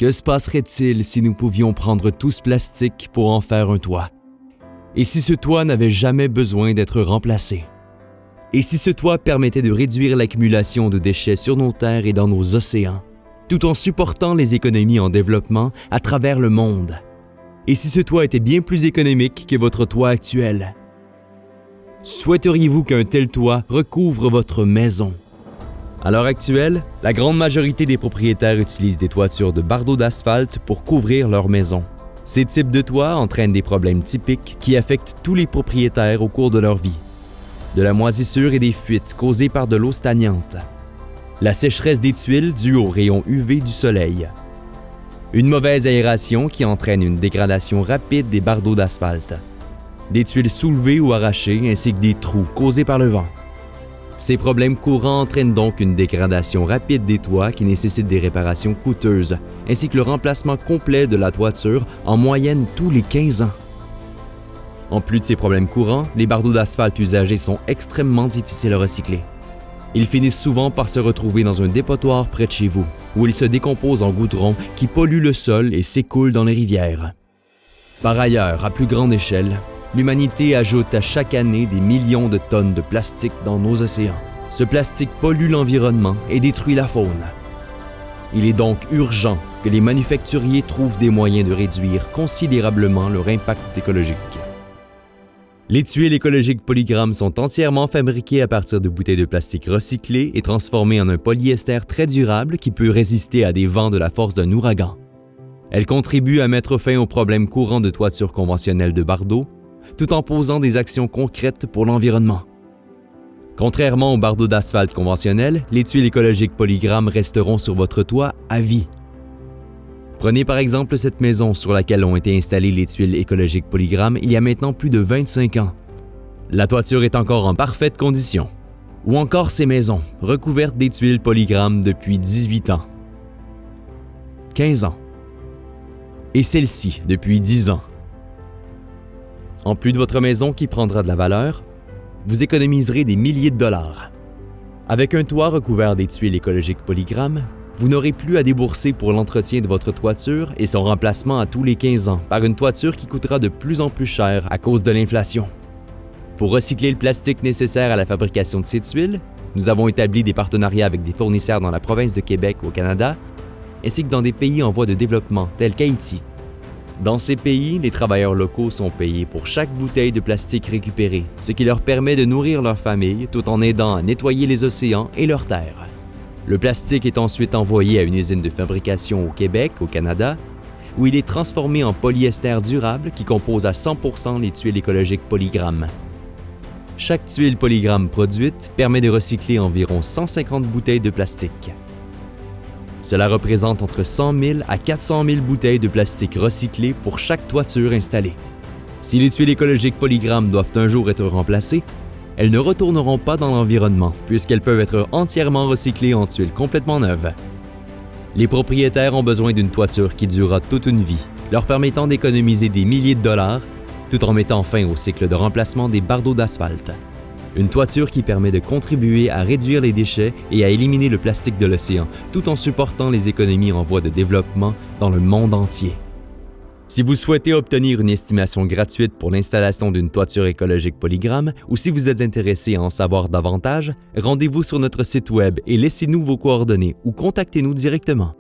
Que se passerait-il si nous pouvions prendre tout ce plastique pour en faire un toit? Et si ce toit n'avait jamais besoin d'être remplacé? Et si ce toit permettait de réduire l'accumulation de déchets sur nos terres et dans nos océans, tout en supportant les économies en développement à travers le monde? Et si ce toit était bien plus économique que votre toit actuel? Souhaiteriez-vous qu'un tel toit recouvre votre maison? À l'heure actuelle, la grande majorité des propriétaires utilisent des toitures de bardeaux d'asphalte pour couvrir leur maison. Ces types de toits entraînent des problèmes typiques qui affectent tous les propriétaires au cours de leur vie. De la moisissure et des fuites causées par de l'eau stagnante. La sécheresse des tuiles due aux rayons UV du soleil. Une mauvaise aération qui entraîne une dégradation rapide des bardeaux d'asphalte. Des tuiles soulevées ou arrachées ainsi que des trous causés par le vent. Ces problèmes courants entraînent donc une dégradation rapide des toits qui nécessite des réparations coûteuses, ainsi que le remplacement complet de la toiture en moyenne tous les 15 ans. En plus de ces problèmes courants, les bardeaux d'asphalte usagés sont extrêmement difficiles à recycler. Ils finissent souvent par se retrouver dans un dépotoir près de chez vous, où ils se décomposent en goudron qui polluent le sol et s'écoulent dans les rivières. Par ailleurs, à plus grande échelle, l'humanité ajoute à chaque année des millions de tonnes de plastique dans nos océans. Ce plastique pollue l'environnement et détruit la faune. Il est donc urgent que les manufacturiers trouvent des moyens de réduire considérablement leur impact écologique. Les tuiles écologiques Polygram sont entièrement fabriquées à partir de bouteilles de plastique recyclées et transformées en un polyester très durable qui peut résister à des vents de la force d'un ouragan. Elles contribuent à mettre fin aux problèmes courants de toitures conventionnelles de bardeaux, tout en posant des actions concrètes pour l'environnement. Contrairement aux bardeaux d'asphalte conventionnels, les tuiles écologiques Polygram resteront sur votre toit à vie. Prenez par exemple cette maison sur laquelle ont été installées les tuiles écologiques Polygram il y a maintenant plus de 25 ans. La toiture est encore en parfaite condition. Ou encore ces maisons, recouvertes des tuiles Polygram depuis 18 ans. 15 ans. Et celle-ci depuis 10 ans. En plus de votre maison qui prendra de la valeur, vous économiserez des milliers de dollars. Avec un toit recouvert des tuiles écologiques Polygram, vous n'aurez plus à débourser pour l'entretien de votre toiture et son remplacement à tous les 15 ans par une toiture qui coûtera de plus en plus cher à cause de l'inflation. Pour recycler le plastique nécessaire à la fabrication de ces tuiles, nous avons établi des partenariats avec des fournisseurs dans la province de Québec au Canada, ainsi que dans des pays en voie de développement tels qu'Haïti. Dans ces pays, les travailleurs locaux sont payés pour chaque bouteille de plastique récupérée, ce qui leur permet de nourrir leur famille tout en aidant à nettoyer les océans et leurs terres. Le plastique est ensuite envoyé à une usine de fabrication au Québec, au Canada, où il est transformé en polyester durable qui compose à 100% les tuiles écologiques Polygram. Chaque tuile Polygram produite permet de recycler environ 150 bouteilles de plastique. Cela représente entre 100 000 à 400 000 bouteilles de plastique recyclées pour chaque toiture installée. Si les tuiles écologiques Polygram doivent un jour être remplacées, elles ne retourneront pas dans l'environnement puisqu'elles peuvent être entièrement recyclées en tuiles complètement neuves. Les propriétaires ont besoin d'une toiture qui durera toute une vie, leur permettant d'économiser des milliers de dollars tout en mettant fin au cycle de remplacement des bardeaux d'asphalte. Une toiture qui permet de contribuer à réduire les déchets et à éliminer le plastique de l'océan, tout en supportant les économies en voie de développement dans le monde entier. Si vous souhaitez obtenir une estimation gratuite pour l'installation d'une toiture écologique Polygram ou si vous êtes intéressé à en savoir davantage, rendez-vous sur notre site web et laissez-nous vos coordonnées ou contactez-nous directement.